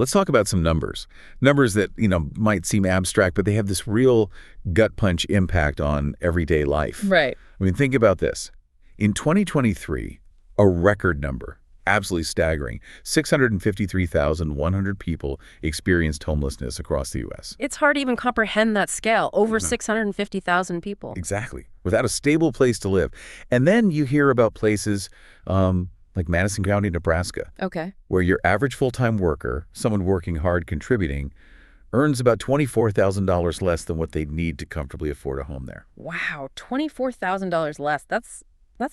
Let's talk about some numbers. Numbers that, might seem abstract, but they have this real gut punch impact on everyday life. Right. I mean, think about this. In 2023, a record number, absolutely staggering, 653,100 people experienced homelessness across the U.S. It's hard to even comprehend that scale. Over 650,000 people. Exactly. Without a stable place to live. And then you hear about places like Madison County, Nebraska, Okay. where your average full-time worker, someone working hard, contributing, earns about $24,000 less than what they need to comfortably afford a home there. Wow, $24,000 less. That's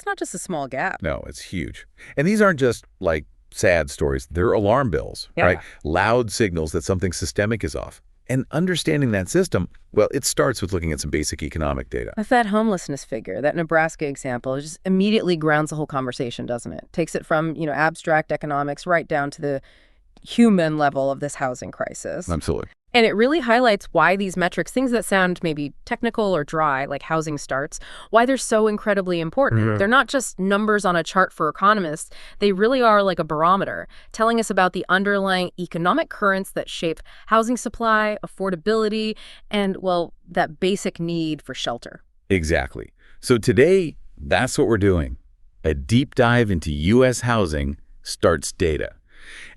not just a small gap. No, it's huge. And these aren't just like sad stories. They're alarm bells, Yeah. right? Loud signals that something systemic is off. And understanding that system, well, it starts with looking at some basic economic data. With that homelessness figure, that Nebraska example, it just immediately grounds the whole conversation, doesn't it? Takes it from, abstract economics right down to the human level of this housing crisis. Absolutely. And it really highlights why these metrics, things that sound maybe technical or dry, like housing starts, why they're so incredibly important. They're not just numbers on a chart for economists. They really are like a barometer, telling us about the underlying economic currents that shape housing supply, affordability, and, well, that basic need for shelter. Exactly. So today, that's what we're doing. A deep dive into U.S. housing starts data.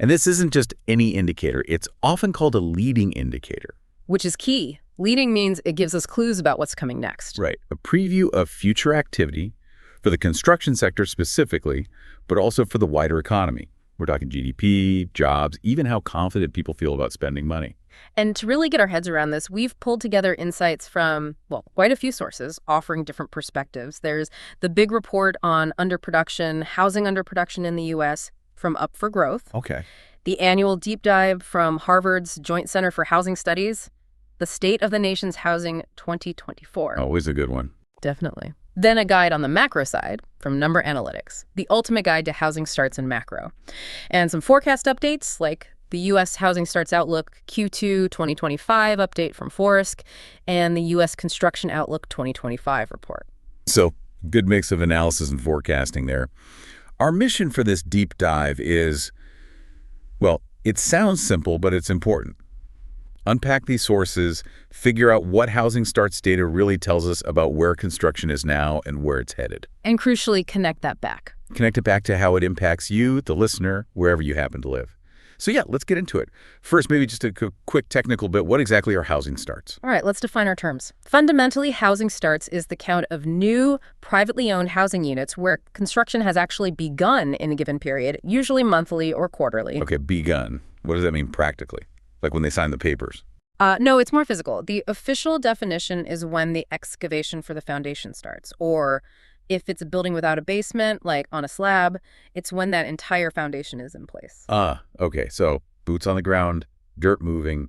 And this isn't just any indicator. It's often called a leading indicator. Which is key. Leading means it gives us clues about what's coming next. Right. A preview of future activity for the construction sector specifically, but also for the wider economy. We're talking GDP, jobs, even how confident people feel about spending money. And to really get our heads around this, we've pulled together insights from, well, quite a few sources offering different perspectives. There's the big report on underproduction, housing underproduction in the U.S., from Up for Growth. Okay. The annual deep dive from Harvard's Joint Center for Housing Studies, the State of the Nation's Housing 2024. Always a good one. Definitely. Then a guide on the macro side from Number Analytics, the ultimate guide to housing starts in macro. And some forecast updates like the U.S. Housing Starts Outlook Q2 2025 update from Forrest and the U.S. Construction Outlook 2025 report. So, good mix of analysis and forecasting there. Our mission for this deep dive is, well, it sounds simple, but it's important. Unpack these sources, figure out what housing starts data really tells us about where construction is now and where it's headed. And crucially, connect that back. Connect it back to how it impacts you, the listener, wherever you happen to live. So yeah, let's get into it. First, maybe just a quick technical bit. What exactly are housing starts? All right, let's define our terms. Fundamentally, housing starts is the count of new, privately owned housing units where construction has actually begun in a given period, usually monthly or quarterly. Okay, begun. What does that mean practically? Like when they sign the papers? No, it's more physical. The official definition is when the excavation for the foundation starts, or if it's a building without a basement, like on a slab, it's when that entire foundation is in place. Okay. So boots on the ground, dirt moving,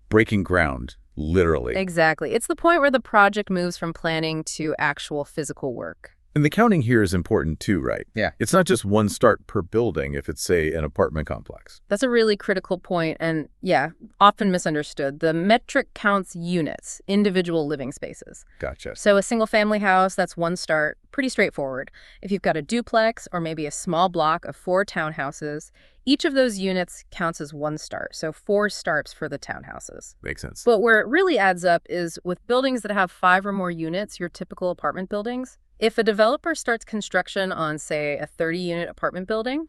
breaking ground, literally. Exactly. It's the point where the project moves from planning to actual physical work. And the counting here is important too, right? Yeah. It's not just one start per building if it's, say, an apartment complex. That's a really critical point and, yeah, often misunderstood. The metric counts units, individual living spaces. Gotcha. So a single-family house, that's one start, pretty straightforward. If you've got a duplex or maybe a small block of 4 townhouses, each of those units counts as one start, so 4 starts for the townhouses. Makes sense. But where it really adds up is with buildings that have 5 or more units, your typical apartment buildings. If a developer starts construction on, say, a 30-unit apartment building,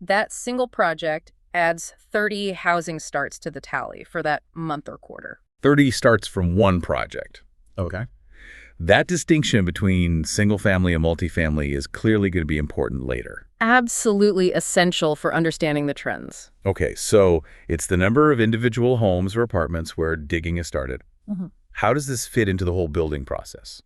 that single project adds 30 housing starts to the tally for that month or quarter. 30 starts from one project. Okay. That distinction between single-family and multifamily is clearly going to be important later. Absolutely essential for understanding the trends. Okay, so it's the number of individual homes or apartments where digging is started. Mm-hmm. How does this fit into the whole building process?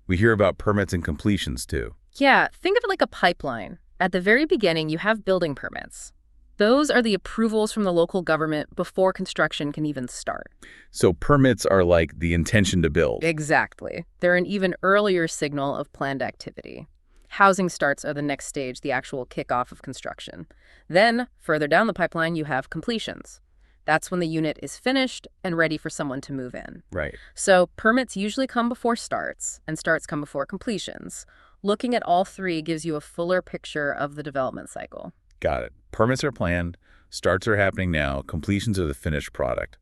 We hear about permits and completions, too. Yeah, think of it like a pipeline. At the very beginning, you have building permits. Those are the approvals from the local government before construction can even start. So permits are like the intention to build. Exactly. They're an even earlier signal of planned activity. Housing starts are the next stage, the actual kickoff of construction. Then, further down the pipeline, you have completions. That's when the unit is finished and ready for someone to move in. Right. So permits usually come before starts, and starts come before completions. Looking at all 3 gives you a fuller picture of the development cycle. Got it. Permits are planned, Starts are happening now. Completions are the finished product.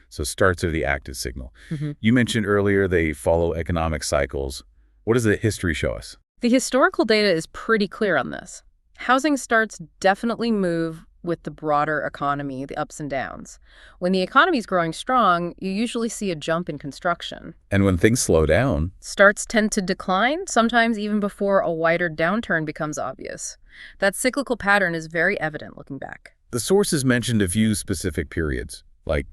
So starts are the active signal. You mentioned earlier they follow economic cycles. What does the history show us? The historical data is pretty clear on this. Housing starts definitely move with the broader economy, the ups and downs. When the economy is growing strong, you usually see a jump in construction. And when things slow down, Starts tend to decline, sometimes even before a wider downturn becomes obvious. That cyclical pattern is very evident looking back. the sources mentioned a few specific periods, like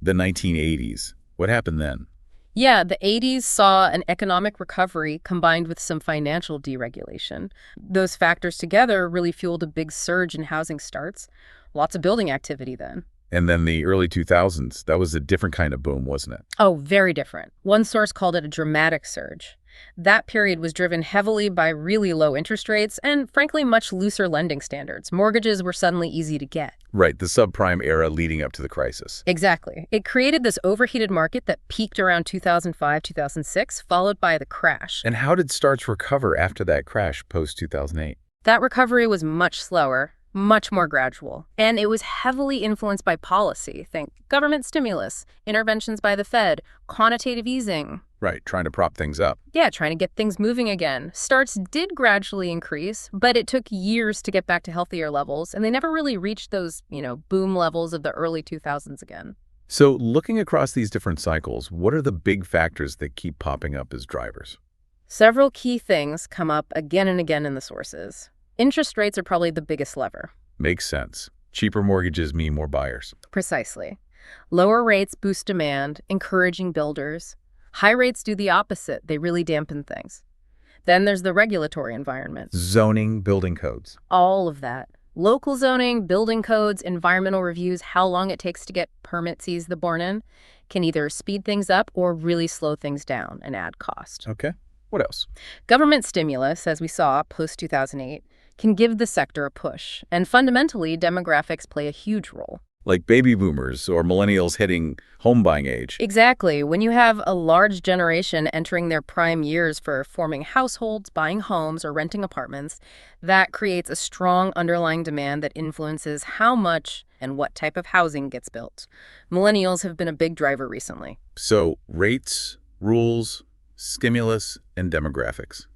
the 1980s. What happened then? Yeah, the 80s saw an economic recovery combined with some financial deregulation. Those factors together really fueled a big surge in housing starts. Lots of building activity then. And then the early 2000s, that was a different kind of boom, wasn't it? Oh, very different. One source called it a dramatic surge. That period was driven heavily by really low interest rates and, frankly, much looser lending standards. Mortgages were suddenly easy to get. Right, the subprime era leading up to the crisis. Exactly. It created this overheated market that peaked around 2005, 2006, followed by the crash. And how did starts recover after that crash post-2008? That recovery was much slower, much more gradual, and it was heavily influenced by policy. Think government stimulus, interventions by the Fed, quantitative easing. Right, trying to prop things up. Yeah, trying to get things moving again. Starts did gradually increase, but it took years to get back to healthier levels, and they never really reached those, boom levels of the early 2000s again. So looking across these different cycles, what are the big factors that keep popping up as drivers? Several key things come up again and again in the sources. Interest rates are probably the biggest lever. Makes sense. Cheaper mortgages mean more buyers. Precisely. Lower rates boost demand, encouraging builders. High rates do the opposite. They really dampen things. Then there's the regulatory environment. Zoning, building codes. All of that. Local zoning, building codes, environmental reviews, how long it takes to get permits ease the born in, can either speed things up or really slow things down and add cost. Okay. What else? Government stimulus, as we saw post-2008, can give the sector a push. And fundamentally, demographics play a huge role. Like baby boomers or millennials hitting home buying age. Exactly. When you have a large generation entering their prime years for forming households, buying homes, or renting apartments, that creates a strong underlying demand that influences how much and what type of housing gets built. Millennials have been a big driver recently. So rates, rules, stimulus, and demographics.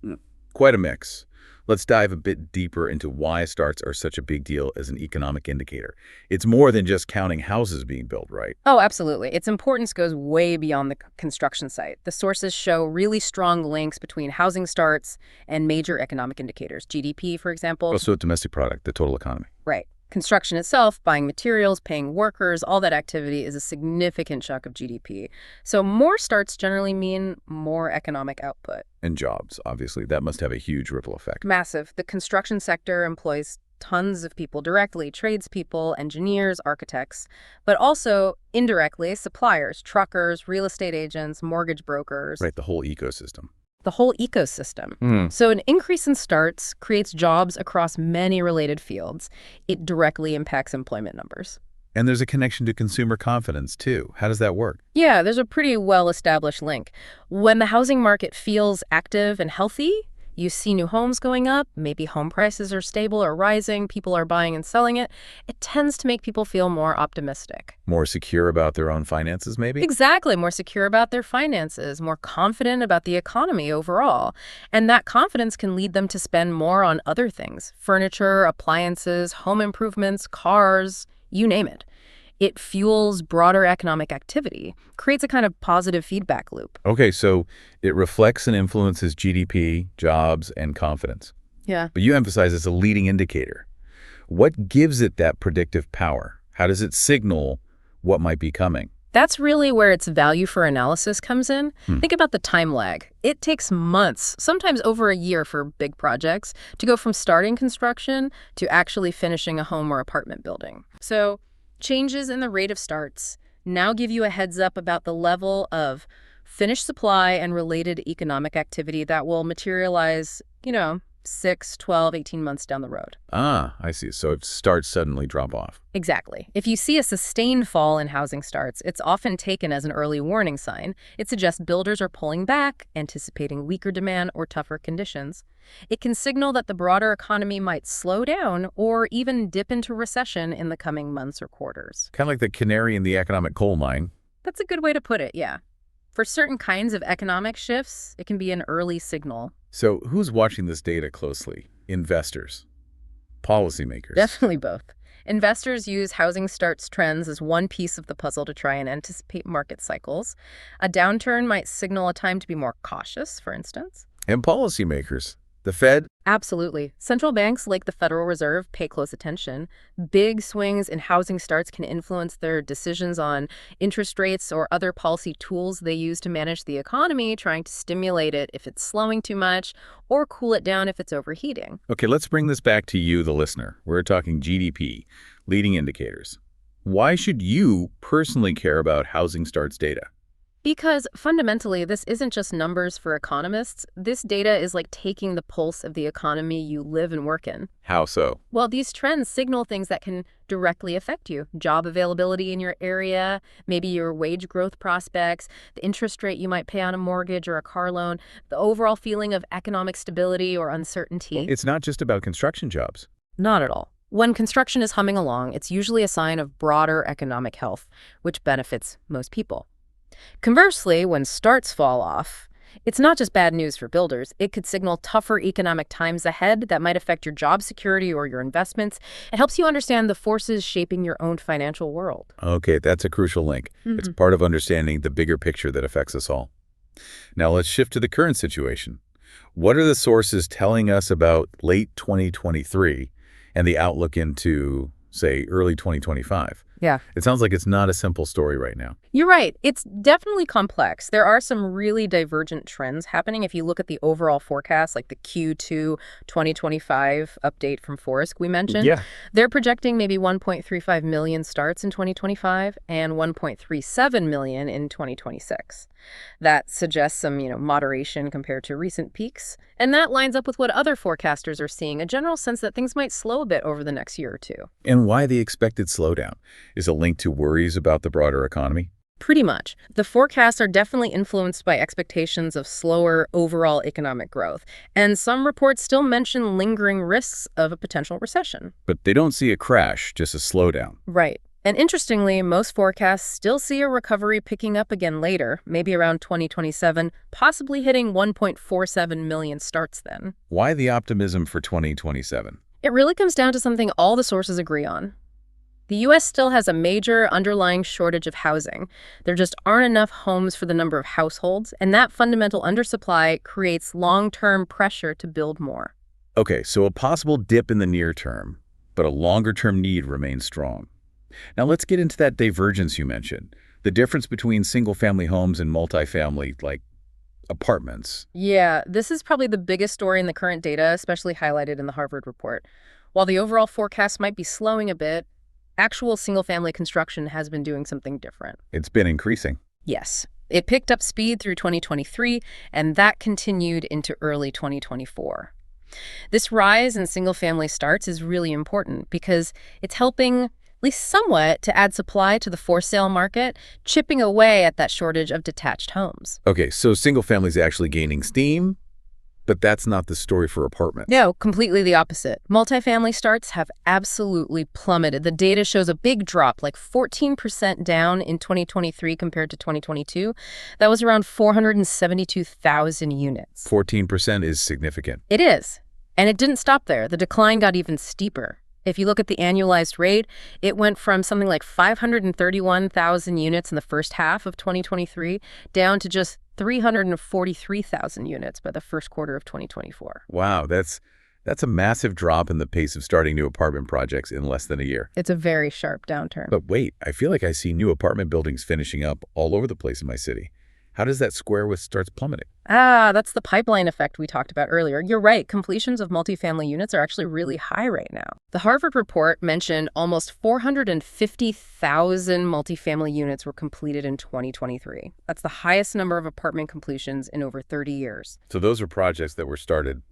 Quite a mix. Let's dive a bit deeper into why starts are such a big deal as an economic indicator. It's more than just counting houses being built, right? Oh, absolutely. Its importance goes way beyond the construction site. The sources show really strong links between housing starts and major economic indicators. GDP, for example. Also domestic product, the total economy. Right. Construction itself, buying materials, paying workers, all that activity is a significant chunk of GDP. So more starts generally mean more economic output. And jobs, obviously. That must have a huge ripple effect. Massive. The construction sector employs tons of people directly, tradespeople, engineers, architects, but also indirectly suppliers, truckers, real estate agents, mortgage brokers. Right, the whole ecosystem. The whole ecosystem. So an increase in starts creates jobs across many related fields. It directly impacts employment numbers. And there's a connection to consumer confidence, too. How does that work? Yeah, there's a pretty well-established link. When the housing market feels active and healthy, you see new homes going up, maybe home prices are stable or rising, people are buying and selling it. It tends to make people feel more optimistic. More secure about their own finances, maybe? Exactly, more secure about their finances, more confident about the economy overall. And that confidence can lead them to spend more on other things: furniture, appliances, home improvements, cars, you name it. It fuels broader economic activity, creates a kind of positive feedback loop. Okay, so it reflects and influences GDP, jobs, and confidence. Yeah. But you emphasize it's a leading indicator. What gives it that predictive power? How does it signal what might be coming? That's really where its value for analysis comes in. Think about the time lag. It takes months, sometimes over a year for big projects, to go from starting construction to actually finishing a home or apartment building. So changes in the rate of starts now give you a heads up about the level of finished supply and related economic activity that will materialize, 6, 12, 18 months down the road. Ah, I see. So if starts suddenly drop off. Exactly. If you see a sustained fall in housing starts, it's often taken as an early warning sign. It suggests builders are pulling back, anticipating weaker demand or tougher conditions. It can signal that the broader economy might slow down or even dip into recession in the coming months or quarters. Kind of like the canary in the economic coal mine. That's a good way to put it, yeah. For certain kinds of economic shifts, it can be an early signal. So who's watching this data closely? Investors? Policymakers? Definitely both. Investors use housing starts trends as one piece of the puzzle to try and anticipate market cycles. A downturn might signal a time to be more cautious, for instance. And policymakers? The Fed? Absolutely. Central banks like the Federal Reserve pay close attention. Big swings in housing starts can influence their decisions on interest rates or other policy tools they use to manage the economy, trying to stimulate it if it's slowing too much or cool it down if it's overheating. Okay, let's bring this back to you, the listener. We're talking GDP, leading indicators. Why should you personally care about housing starts data? Because fundamentally, this isn't just numbers for economists. This data is like taking the pulse of the economy you live and work in. How so? Well, these trends signal things that can directly affect you. Job availability in your area, maybe your wage growth prospects, the interest rate you might pay on a mortgage or a car loan, the overall feeling of economic stability or uncertainty. Well, it's not just about construction jobs. Not at all. When construction is humming along, it's usually a sign of broader economic health, which benefits most people. Conversely, when starts fall off, it's not just bad news for builders. It could signal tougher economic times ahead that might affect your job security or your investments. It helps you understand the forces shaping your own financial world. Okay, that's a crucial link. It's part of understanding the bigger picture that affects us all. Now let's shift to the current situation. What are the sources telling us about late 2023 and the outlook into, say, early 2025? Yeah. It sounds like it's not a simple story right now. You're right. It's definitely complex. There are some really divergent trends happening. If you look at the overall forecast, like the Q2 2025 update from Forest we mentioned, they're projecting maybe 1.35 million starts in 2025 and 1.37 million in 2026. That suggests some, moderation compared to recent peaks. And that lines up with what other forecasters are seeing, a general sense that things might slow a bit over the next year or two. And why the expected slowdown? Is it linked to worries about the broader economy? Pretty much. The forecasts are definitely influenced by expectations of slower overall economic growth. And some reports still mention lingering risks of a potential recession. But they don't see a crash, just a slowdown. Right. And interestingly, most forecasts still see a recovery picking up again later, maybe around 2027, possibly hitting 1.47 million starts then. Why the optimism for 2027? It really comes down to something all the sources agree on. The U.S. still has a major underlying shortage of housing. There just aren't enough homes for the number of households, and that fundamental undersupply creates long-term pressure to build more. Okay, so a possible dip in the near term, but a longer-term need remains strong. Now let's get into that divergence you mentioned, the difference between single-family homes and multifamily, like apartments. Yeah, this is probably the biggest story in the current data, especially highlighted in the Harvard report. While the overall forecast might be slowing a bit, actual single-family construction has been doing something different. It's been increasing. Yes. It picked up speed through 2023, and that continued into early 2024. This rise in single-family starts is really important because it's helping, at least somewhat, to add supply to the for-sale market, chipping away at that shortage of detached homes. Okay, so single families actually gaining steam, but that's not the story for apartments. No, completely the opposite. Multifamily starts have absolutely plummeted. The data shows a big drop, like 14% down in 2023 compared to 2022. That was around 472,000 units. 14% is significant. It is. And it didn't stop there. The decline got even steeper. If you look at the annualized rate, it went from something like 531,000 units in the first half of 2023 down to just 343,000 units by the first quarter of 2024. Wow, that's a massive drop in the pace of starting new apartment projects in less than a year. It's a very sharp downturn. But wait, I feel like I see new apartment buildings finishing up all over the place in my city. How does that square with starts plummeting? That's the pipeline effect we talked about earlier. You're right, completions of multifamily units are actually really high right now. The Harvard report mentioned almost 450,000 multifamily units were completed in 2023. That's the highest number of apartment completions in over 30 years. So those are projects that were started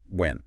When?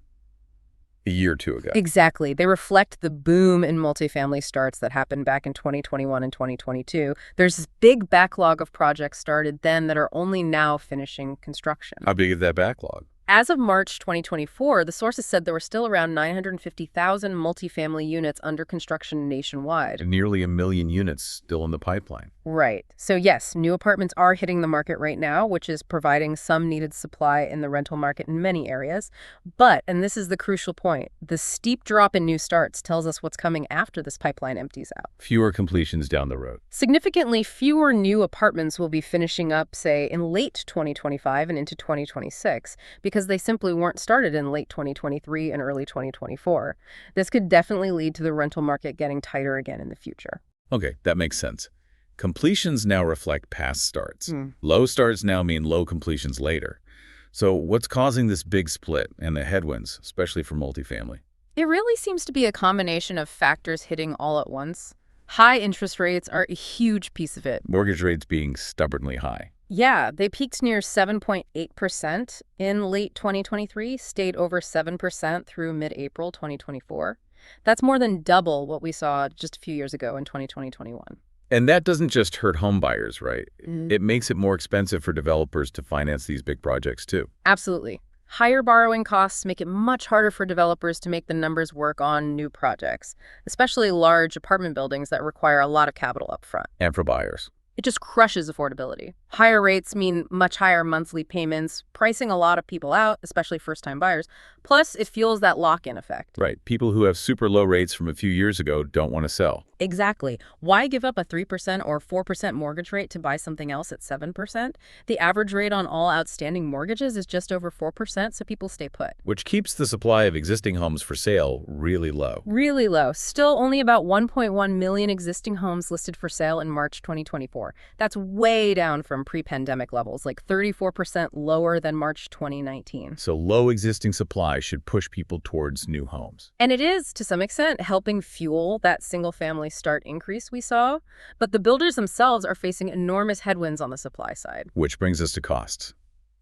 A year or two ago. Exactly. They reflect the boom in multifamily starts that happened back in 2021 and 2022. There's this big backlog of projects started then that are only now finishing construction. How big is that backlog? As of March 2024, the sources said there were still around 950,000 multifamily units under construction nationwide. And nearly 1 million units still in the pipeline. Right. So yes, new apartments are hitting the market right now, which is providing some needed supply in the rental market in many areas. But, and this is the crucial point, the steep drop in new starts tells us what's coming after this pipeline empties out. Fewer completions down the road. Significantly fewer new apartments will be finishing up, say, in late 2025 and into 2026, because they simply weren't started in late 2023 and early 2024. This could definitely lead to the rental market getting tighter again in the future. Okay, that makes sense. Completions now reflect past starts. Low starts now mean low completions later. So what's causing this big split and the headwinds, especially for multifamily? It really seems to be a combination of factors hitting all at once. High interest rates are a huge piece of it. Mortgage rates being stubbornly high. Yeah, they peaked near 7.8% in late 2023, stayed over 7% through mid-April 2024. That's more than double what we saw just a few years ago in 2020-21. And that doesn't just hurt home buyers, right? It makes it more expensive for developers to finance these big projects, too. Absolutely. Higher borrowing costs make it much harder for developers to make the numbers work on new projects, especially large apartment buildings that require a lot of capital upfront. And for buyers. It just crushes affordability. Higher rates mean much higher monthly payments, pricing a lot of people out, especially first-time buyers. Plus, it fuels that lock-in effect. Right. People who have super low rates from a few years ago don't want to sell. Exactly. Why give up a 3% or 4% mortgage rate to buy something else at 7%? The average rate on all outstanding mortgages is just over 4%, so people stay put. Which keeps the supply of existing homes for sale really low. Really low. Still only about 1.1 million existing homes listed for sale in March 2024. That's way down from pre-pandemic levels, like 34% lower than March 2019. So low existing supply should push people towards new homes. And it is, to some extent, helping fuel that single-family start increase we saw. But the builders themselves are facing enormous headwinds on the supply side. Which brings us to costs.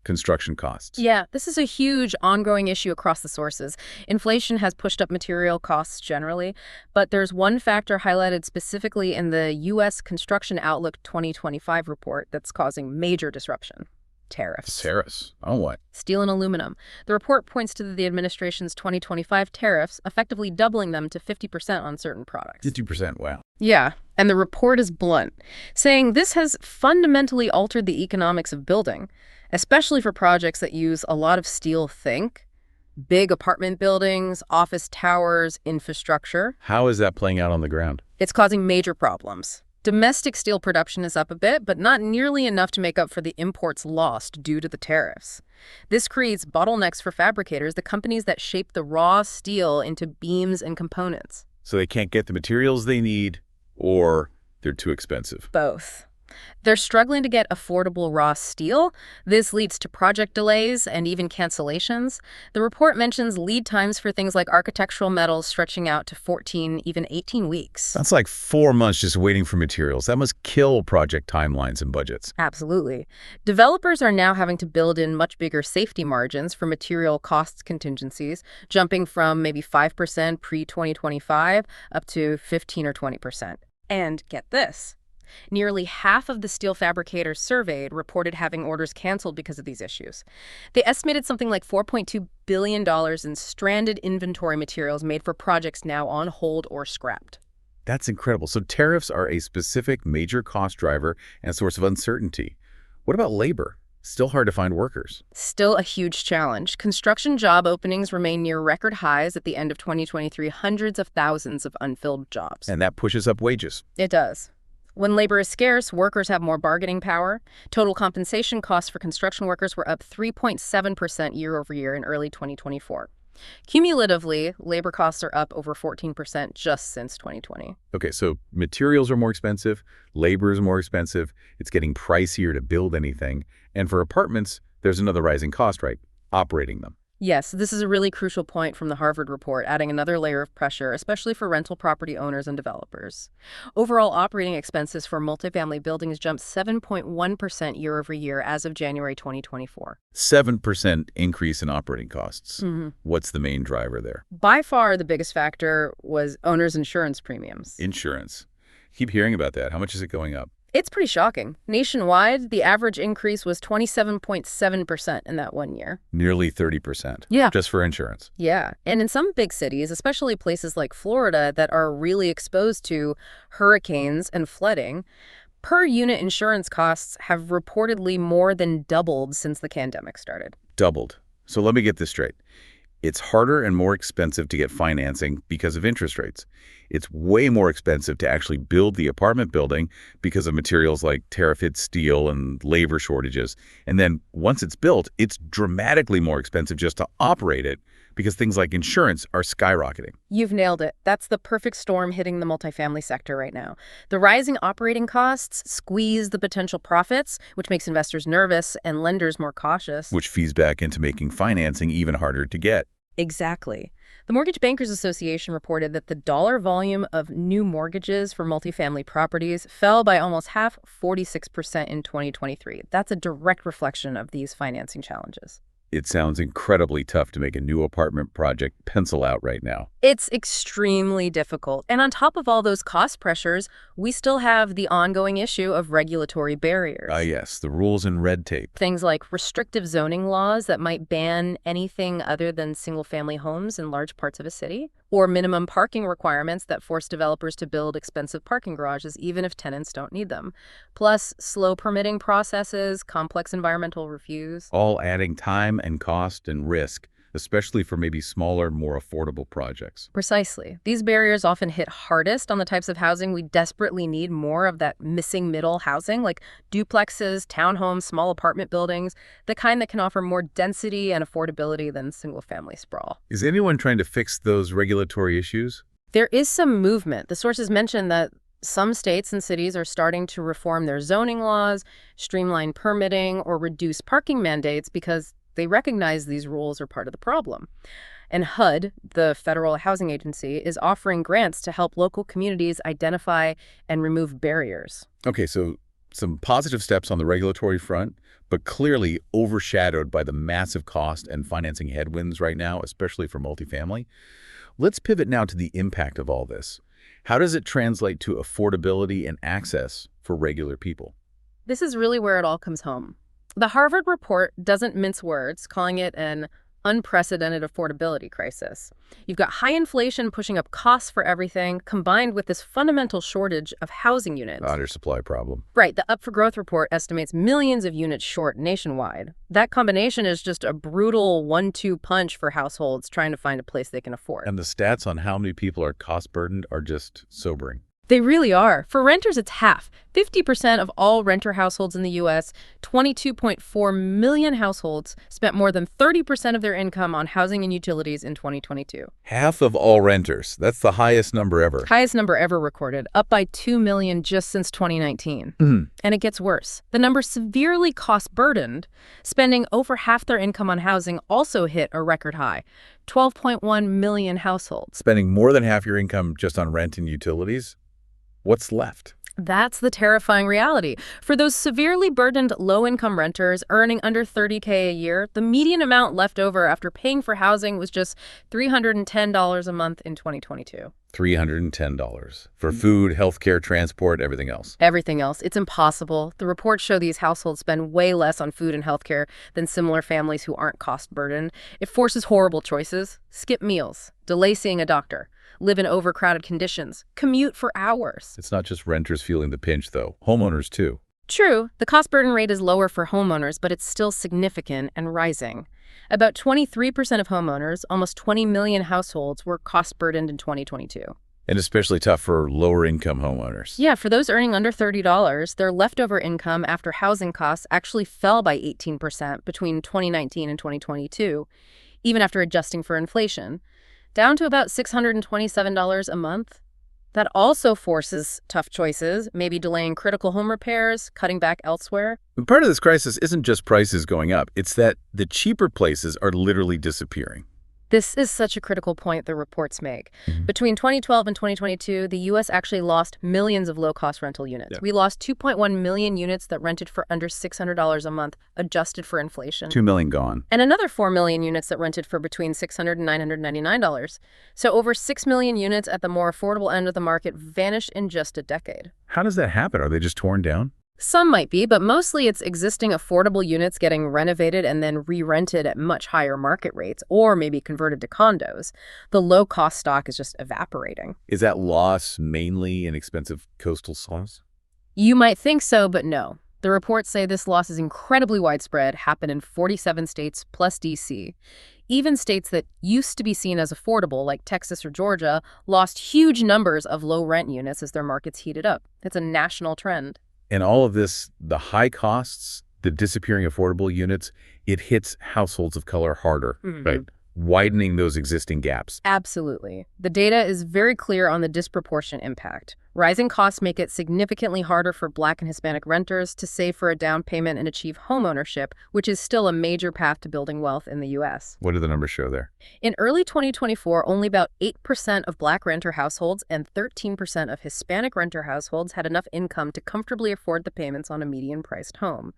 Construction costs. Yeah, this is a huge ongoing issue across the sources. Inflation has pushed up material costs generally, but there's one factor highlighted specifically in the U.S. Construction Outlook 2025 report that's causing major disruption. Tariffs. Tariffs? On what? Steel and aluminum. The report points to the administration's 2025 tariffs, effectively doubling them to 50% on certain products. 50%, wow. Yeah, and the report is blunt, saying this has fundamentally altered the economics of building, especially for projects that use a lot of steel. Think big apartment buildings, office towers, infrastructure. How is that playing out on the ground? It's causing major problems. Domestic steel production is up a bit, but not nearly enough to make up for the imports lost due to the tariffs. This creates bottlenecks for fabricators, the companies that shape the raw steel into beams and components. So they can't get the materials they need, or they're too expensive. Both. They're struggling to get affordable raw steel. This leads to project delays and even cancellations. The report mentions lead times for things like architectural metals stretching out to 14, even 18 weeks. That's like 4 months just waiting for materials. That must kill project timelines and budgets. Absolutely. Developers are now having to build in much bigger safety margins for material costs contingencies, jumping from maybe 5% pre-2025 up to 15 or 20%. And get this. Nearly half of the steel fabricators surveyed reported having orders canceled because of these issues. They estimated something like $4.2 billion in stranded inventory materials made for projects now on hold or scrapped. That's incredible. So tariffs are a specific major cost driver and source of uncertainty. What about labor? Still hard to find workers. Still a huge challenge. Construction job openings remain near record highs at the end of 2023, hundreds of thousands of unfilled jobs. And that pushes up wages. It does. When labor is scarce, workers have more bargaining power. Total compensation costs for construction workers were up 3.7% year over year in early 2024. Cumulatively, labor costs are up over 14% just since 2020. Okay, so materials are more expensive, labor is more expensive, it's getting pricier to build anything, and for apartments, there's another rising cost, right? Operating them. Yes, this is a really crucial point from the Harvard report, adding another layer of pressure, especially for rental property owners and developers. Overall operating expenses for multifamily buildings jumped 7.1% year over year as of January 2024. 7% increase in operating costs. hmm What's the main driver there? By far, the biggest factor was owners' insurance premiums. Insurance. Keep hearing about that. How much is it going up? It's pretty shocking. Nationwide, the average increase was 27.7% in that 1 year. Nearly 30%. Yeah. Just for insurance. Yeah. And in some big cities, especially places like Florida that are really exposed to hurricanes and flooding, per unit insurance costs have reportedly more than doubled since the pandemic started. Doubled. So let me get this straight. It's harder and more expensive to get financing because of interest rates. It's way more expensive to actually build the apartment building because of materials like tariff-hit steel and labor shortages. And then once it's built, it's dramatically more expensive just to operate it because things like insurance are skyrocketing. You've nailed it. That's the perfect storm hitting the multifamily sector right now. The rising operating costs squeeze the potential profits, which makes investors nervous and lenders more cautious. Which feeds back into making financing even harder to get. Exactly. The Mortgage Bankers Association reported that the dollar volume of new mortgages for multifamily properties fell by almost half, 46% in 2023. That's a direct reflection of these financing challenges. It sounds incredibly tough to make a new apartment project pencil out right now. It's extremely difficult. And on top of all those cost pressures, we still have the ongoing issue of regulatory barriers. Yes, the rules and red tape. Things like restrictive zoning laws that might ban anything other than single-family homes in large parts of a city, or minimum parking requirements that force developers to build expensive parking garages even if tenants don't need them. Plus, slow permitting processes, complex environmental reviews. All adding time and cost and risk, especially for maybe smaller, more affordable projects. Precisely. These barriers often hit hardest on the types of housing we desperately need more of, that missing middle housing, like duplexes, townhomes, small apartment buildings, the kind that can offer more density and affordability than single-family sprawl. Is anyone trying to fix those regulatory issues? There is some movement. The sources mention that some states and cities are starting to reform their zoning laws, streamline permitting, or reduce parking mandates because they recognize these rules are part of the problem. And HUD, the federal housing agency, is offering grants to help local communities identify and remove barriers. Okay, so some positive steps on the regulatory front, but clearly overshadowed by the massive cost and financing headwinds right now, especially for multifamily. Let's pivot now to the impact of all this. How does it translate to affordability and access for regular people? This is really where it all comes home. The Harvard report doesn't mince words, calling it an unprecedented affordability crisis. You've got high inflation pushing up costs for everything, combined with this fundamental shortage of housing units. Undersupply problem. Right. The Up for Growth report estimates millions of units short nationwide. That combination is just a brutal 1-2 punch for households trying to find a place they can afford. And the stats on how many people are cost burdened are just sobering. They really are. For renters, it's half. 50% of all renter households in the U.S., 22.4 million households, spent more than 30% of their income on housing and utilities in 2022. Half of all renters. That's the highest number ever. Highest number ever recorded, up by 2 million just since 2019. And it gets worse. The number severely cost-burdened, spending over half their income on housing, also hit a record high, 12.1 million households. Spending more than half your income just on rent and utilities? What's left? That's the terrifying reality. For those severely burdened low-income renters earning under $30K a year, the median amount left over after paying for housing was just $310 a month in 2022. $310 for food, healthcare, transport, everything else. Everything else. It's impossible. The reports show these households spend way less on food and healthcare than similar families who aren't cost-burdened. It forces horrible choices. Skip meals, delay seeing a doctor, live in overcrowded conditions, commute for hours. It's not just renters feeling the pinch, though. Homeowners, too. True, the cost burden rate is lower for homeowners, but it's still significant and rising. About 23% of homeowners, almost 20 million households, were cost burdened in 2022. And especially tough for lower-income homeowners. Yeah, for those earning under $30, their leftover income after housing costs actually fell by 18% between 2019 and 2022, even after adjusting for inflation, down to about $627 a month. That also forces tough choices, maybe delaying critical home repairs, cutting back elsewhere. And part of this crisis isn't just prices going up, it's that the cheaper places are literally disappearing. This is such a critical point the reports make. Between 2012 and 2022, the U.S. actually lost millions of low-cost rental units. Yeah. We lost 2.1 million units that rented for under $600 a month, adjusted for inflation. 2 million gone. And another 4 million units that rented for between $600 and $999. So over 6 million units at the more affordable end of the market vanished in just a decade. How does that happen? Are they just torn down? Some might be, but mostly it's existing affordable units getting renovated and then re-rented at much higher market rates, or maybe converted to condos. The low-cost stock is just evaporating. Is that loss mainly in expensive coastal slums? You might think so, but no. The reports say this loss is incredibly widespread, happened in 47 states plus D.C. Even states that used to be seen as affordable, like Texas or Georgia, lost huge numbers of low-rent units as their markets heated up. It's a national trend. And all of this, the high costs, the disappearing affordable units, it hits households of color harder, right? Widening those existing gaps. Absolutely. The data is very clear on the disproportionate impact. Rising costs make it significantly harder for Black and Hispanic renters to save for a down payment and achieve homeownership, which is still a major path to building wealth in the U.S. What do the numbers show there? In early 2024, only about 8% of Black renter households and 13% of Hispanic renter households had enough income to comfortably afford the payments on a median-priced home.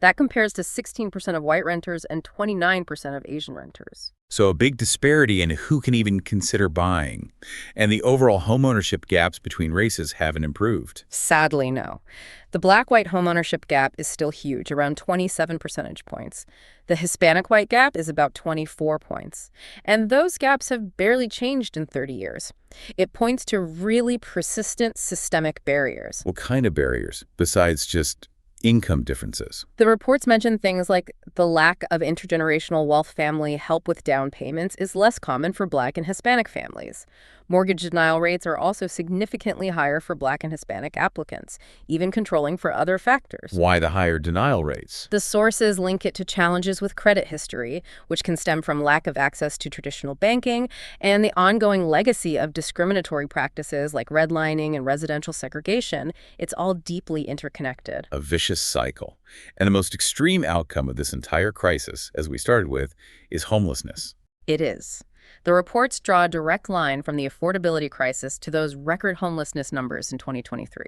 That compares to 16% of white renters and 29% of Asian renters. So a big disparity in who can even consider buying. And the overall homeownership gaps between races haven't improved. Sadly, no. The Black-white homeownership gap is still huge, around 27 percentage points. The Hispanic-white gap is about 24 points. And those gaps have barely changed in 30 years. It points to really persistent systemic barriers. What kind of barriers, besides just income differences? The reports mention things like the lack of intergenerational wealth family help with down payments is less common for Black and Hispanic families. Mortgage denial rates are also significantly higher for Black and Hispanic applicants, even controlling for other factors. Why the higher denial rates? The sources link it to challenges with credit history, which can stem from lack of access to traditional banking, and the ongoing legacy of discriminatory practices like redlining and residential segregation. It's all deeply interconnected. A vicious cycle. And the most extreme outcome of this entire crisis, as we started with, is homelessness. It is. The reports draw a direct line from the affordability crisis to those record homelessness numbers in 2023.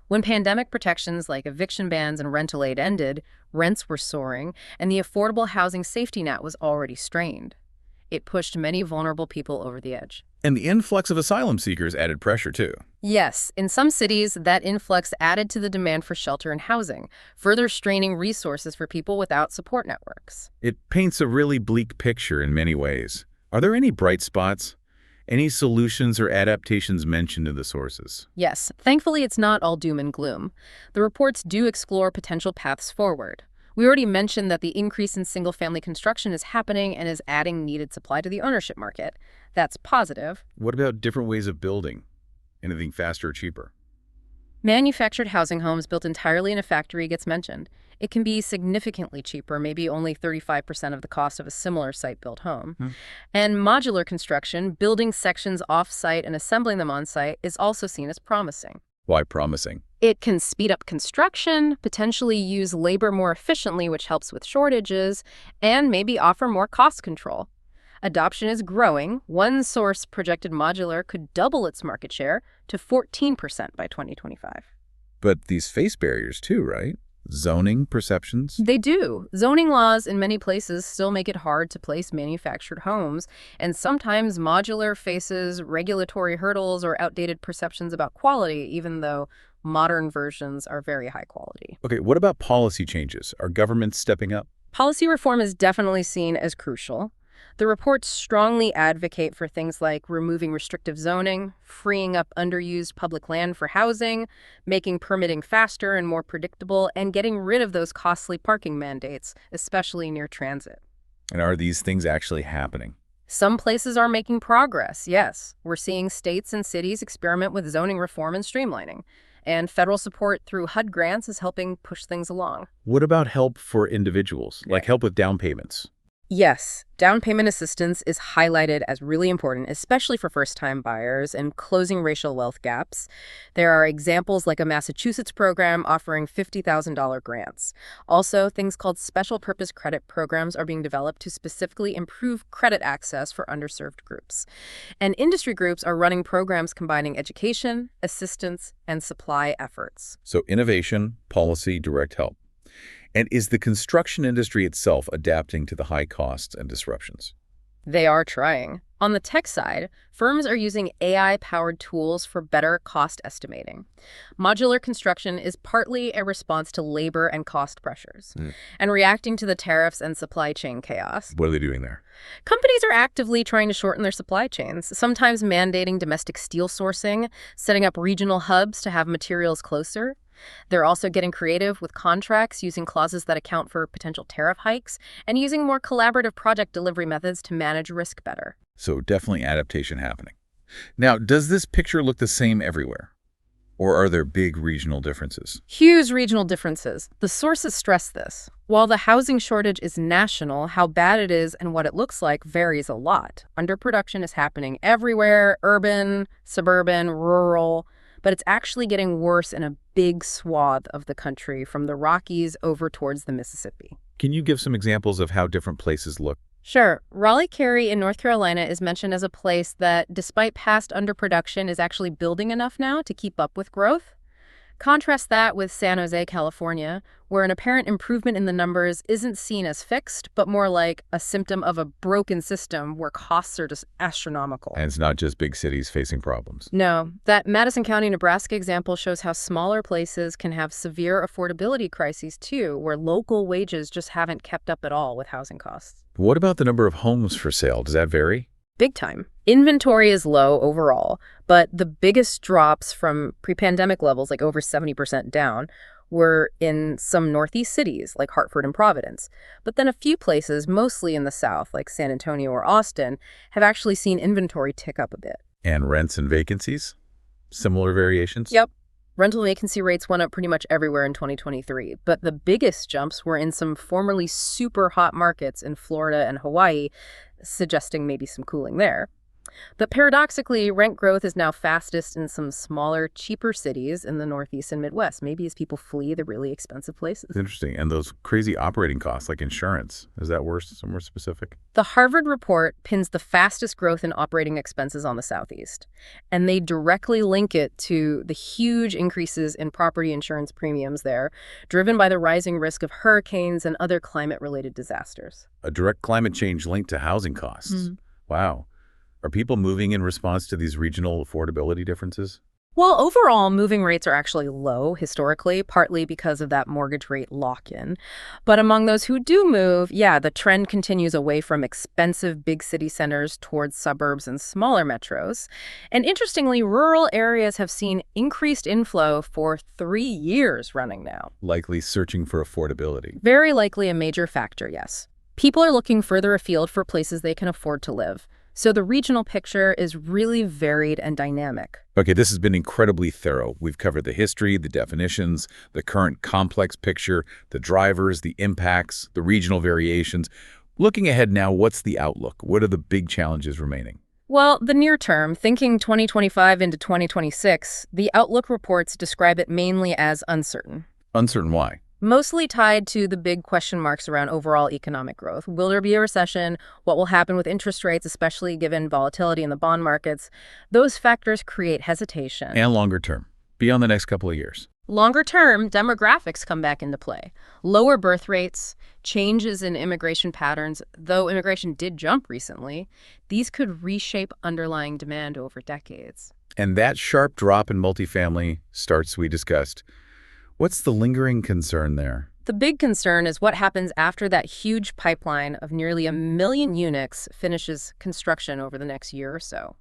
When pandemic protections like eviction bans and rental aid ended, rents were soaring, and the affordable housing safety net was already strained. It pushed many vulnerable people over the edge. And the influx of asylum seekers added pressure, too. Yes, in some cities, that influx added to the demand for shelter and housing, further straining resources for people without support networks. It paints a really bleak picture in many ways. Are there any bright spots? Any solutions or adaptations mentioned in the sources? Yes, thankfully it's not all doom and gloom. The reports do explore potential paths forward. We already mentioned that the increase in single-family construction is happening and is adding needed supply to the ownership market. That's positive. What about different ways of building? Anything faster or cheaper? Manufactured housing homes built entirely in a factory gets mentioned. It can be significantly cheaper, maybe only 35% of the cost of a similar site-built home. And modular construction, building sections off-site and assembling them on-site, is also seen as promising. Why promising? It can speed up construction, potentially use labor more efficiently, which helps with shortages, and maybe offer more cost control. Adoption is growing. One source projected modular could double its market share to 14% by 2025. But these face barriers too, right? Zoning perceptions? They do. Zoning laws in many places still make it hard to place manufactured homes, and sometimes modular faces regulatory hurdles or outdated perceptions about quality, even though modern versions are very high quality. Okay, what about policy changes? Are governments stepping up? Policy reform is definitely seen as crucial. The reports strongly advocate for things like removing restrictive zoning, freeing up underused public land for housing, making permitting faster and more predictable, and getting rid of those costly parking mandates, especially near transit. And are these things actually happening? Some places are making progress, yes. We're seeing states and cities experiment with zoning reform and streamlining. And federal support through HUD grants is helping push things along. What about help for individuals, like help with down payments? Yes, down payment assistance is highlighted as really important, especially for first-time buyers and closing racial wealth gaps. There are examples like a Massachusetts program offering $50,000 grants. Also, things called special purpose credit programs are being developed to specifically improve credit access for underserved groups. And industry groups are running programs combining education, assistance, and supply efforts. So innovation, policy, direct help. And is the construction industry itself adapting to the high costs and disruptions? They are trying. On the tech side, firms are using AI-powered tools for better cost estimating. Modular construction is partly a response to labor and cost pressures, and reacting to the tariffs and supply chain chaos. What are they doing there? Companies are actively trying to shorten their supply chains, sometimes mandating domestic steel sourcing, setting up regional hubs to have materials closer. They're also getting creative with contracts, using clauses that account for potential tariff hikes, and using more collaborative project delivery methods to manage risk better. So definitely adaptation happening. Now, does this picture look the same everywhere? Or are there big regional differences? Huge regional differences. The sources stress this. While the housing shortage is national, how bad it is and what it looks like varies a lot. Underproduction is happening everywhere, urban, suburban, rural. But it's actually getting worse in a big swath of the country, from the Rockies over towards the Mississippi. Can you give some examples of how different places look? Sure. Raleigh-Cary in North Carolina is mentioned as a place that, despite past underproduction, is actually building enough now to keep up with growth. Contrast that with San Jose, California, where an apparent improvement in the numbers isn't seen as fixed, but more like a symptom of a broken system where costs are just astronomical. And it's not just big cities facing problems. No, that Madison County, Nebraska example shows how smaller places can have severe affordability crises too, where local wages just haven't kept up at all with housing costs. What about the number of homes for sale? Does that vary? Big time. Inventory is low overall, but the biggest drops from pre-pandemic levels, like over 70% down, were in some Northeast cities like Hartford and Providence. But then a few places, mostly in the South, like San Antonio or Austin, have actually seen inventory tick up a bit. And rents and vacancies? Similar variations? Yep. Rental vacancy rates went up pretty much everywhere in 2023, but the biggest jumps were in some formerly super hot markets in Florida and Hawaii, suggesting maybe some cooling there. But paradoxically, rent growth is now fastest in some smaller, cheaper cities in the Northeast and Midwest, maybe as people flee the really expensive places. Interesting. And those crazy operating costs like insurance, is that worse, somewhere specific? The Harvard report pins the fastest growth in operating expenses on the Southeast, and they directly link it to the huge increases in property insurance premiums there, driven by the rising risk of hurricanes and other climate-related disasters. A direct climate change linked to housing costs. Wow. Are people moving in response to these regional affordability differences? Well, overall, moving rates are actually low historically, partly because of that mortgage rate lock-in. But among those who do move, yeah, the trend continues away from expensive big city centers towards suburbs and smaller metros. And interestingly, rural areas have seen increased inflow for 3 years running now. Likely searching for affordability. Very likely a major factor, yes. People are looking further afield for places they can afford to live. So the regional picture is really varied and dynamic. Okay, this has been incredibly thorough. We've covered the history, the definitions, the current complex picture, the drivers, the impacts, the regional variations. Looking ahead now, what's the outlook? What are the big challenges remaining? Well, the near term, thinking 2025 into 2026, the outlook reports describe it mainly as uncertain. Uncertain why? Mostly tied to the big question marks around overall economic growth. Will there be a recession? What will happen with interest rates, especially given volatility in the bond markets? Those factors create hesitation. And longer term, beyond the next couple of years. Longer term, demographics come back into play. Lower birth rates, changes in immigration patterns, though immigration did jump recently, these could reshape underlying demand over decades. And that sharp drop in multifamily starts we discussed. What's the lingering concern there? The big concern is what happens after that huge pipeline of nearly 1 million units finishes construction over the next year or so.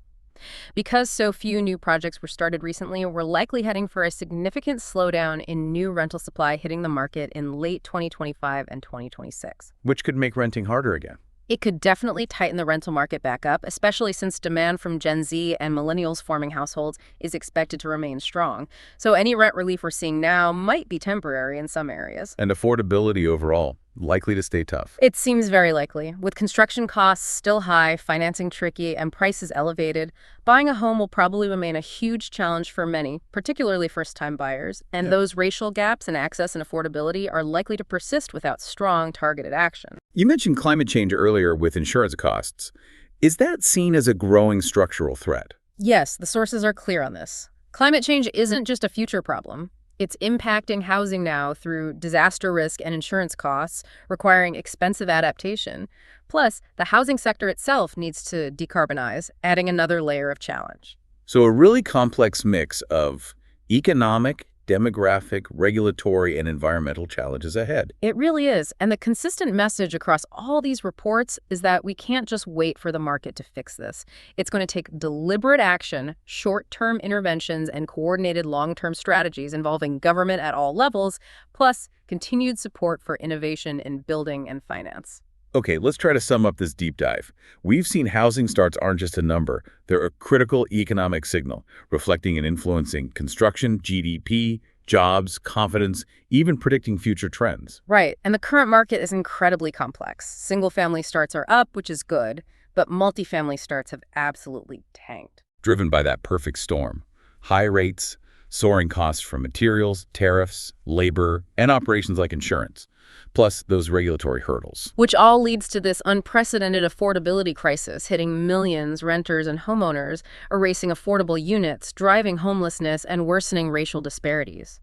Because so few new projects were started recently, we're likely heading for a significant slowdown in new rental supply hitting the market in late 2025 and 2026. Which could make renting harder again. It could definitely tighten the rental market back up, especially since demand from Gen Z and millennials forming households is expected to remain strong. So any rent relief we're seeing now might be temporary in some areas. And affordability overall. likely to stay tough. It seems very likely. With construction costs still high, financing tricky, and prices elevated, buying a home will probably remain a huge challenge for many, particularly first-time buyers, and those racial gaps in access and affordability are likely to persist without strong, targeted action. You mentioned climate change earlier with insurance costs. Is that seen as a growing structural threat? Yes, the sources are clear on this. Climate change isn't just a future problem. It's impacting housing now through disaster risk and insurance costs, requiring expensive adaptation. Plus, the housing sector itself needs to decarbonize, adding another layer of challenge. So a really complex mix of economic, demographic, regulatory, and environmental challenges ahead. It really is. And the consistent message across all these reports is that we can't just wait for the market to fix this. It's going to take deliberate action, short-term interventions, and coordinated long-term strategies involving government at all levels, plus continued support for innovation in building and finance. Okay, let's try to sum up this deep dive. We've seen housing starts aren't just a number. They're a critical economic signal, reflecting and influencing construction, GDP, jobs, confidence, even predicting future trends. Right, and the current market is incredibly complex. Single-family starts are up, which is good, but multifamily starts have absolutely tanked. Driven by that perfect storm. High rates, soaring costs from materials, tariffs, labor, and operations like insurance. Plus those regulatory hurdles. Which all leads to this unprecedented affordability crisis hitting millions, renters and homeowners, erasing affordable units, driving homelessness, and worsening racial disparities.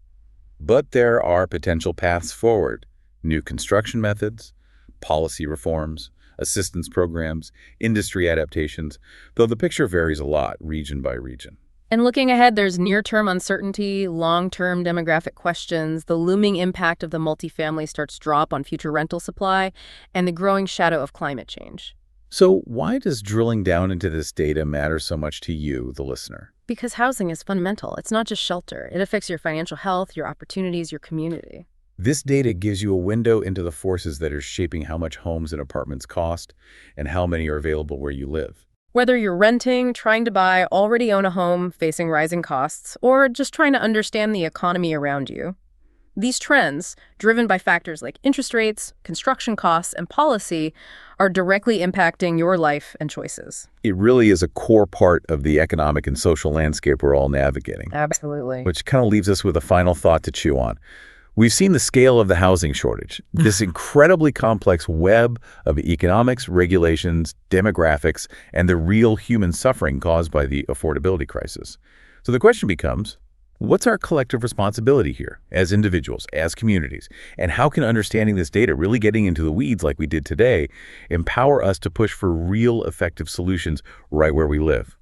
But there are potential paths forward. New construction methods, policy reforms, assistance programs, industry adaptations, though the picture varies a lot region by region. And looking ahead, there's near-term uncertainty, long-term demographic questions, the looming impact of the multifamily starts drop on future rental supply, and the growing shadow of climate change. So why does drilling down into this data matter so much to you, the listener? Because housing is fundamental. It's not just shelter. It affects your financial health, your opportunities, your community. This data gives you a window into the forces that are shaping how much homes and apartments cost and how many are available where you live. Whether you're renting, trying to buy, already own a home, facing rising costs, or just trying to understand the economy around you, these trends, driven by factors like interest rates, construction costs, and policy, are directly impacting your life and choices. It really is a core part of the economic and social landscape we're all navigating. Absolutely. Which kind of leaves us with a final thought to chew on. We've seen the scale of the housing shortage, this incredibly complex web of economics, regulations, demographics, and the real human suffering caused by the affordability crisis. So the question becomes, what's our collective responsibility here as individuals, as communities, and how can understanding this data, really getting into the weeds like we did today, empower us to push for real effective solutions right where we live?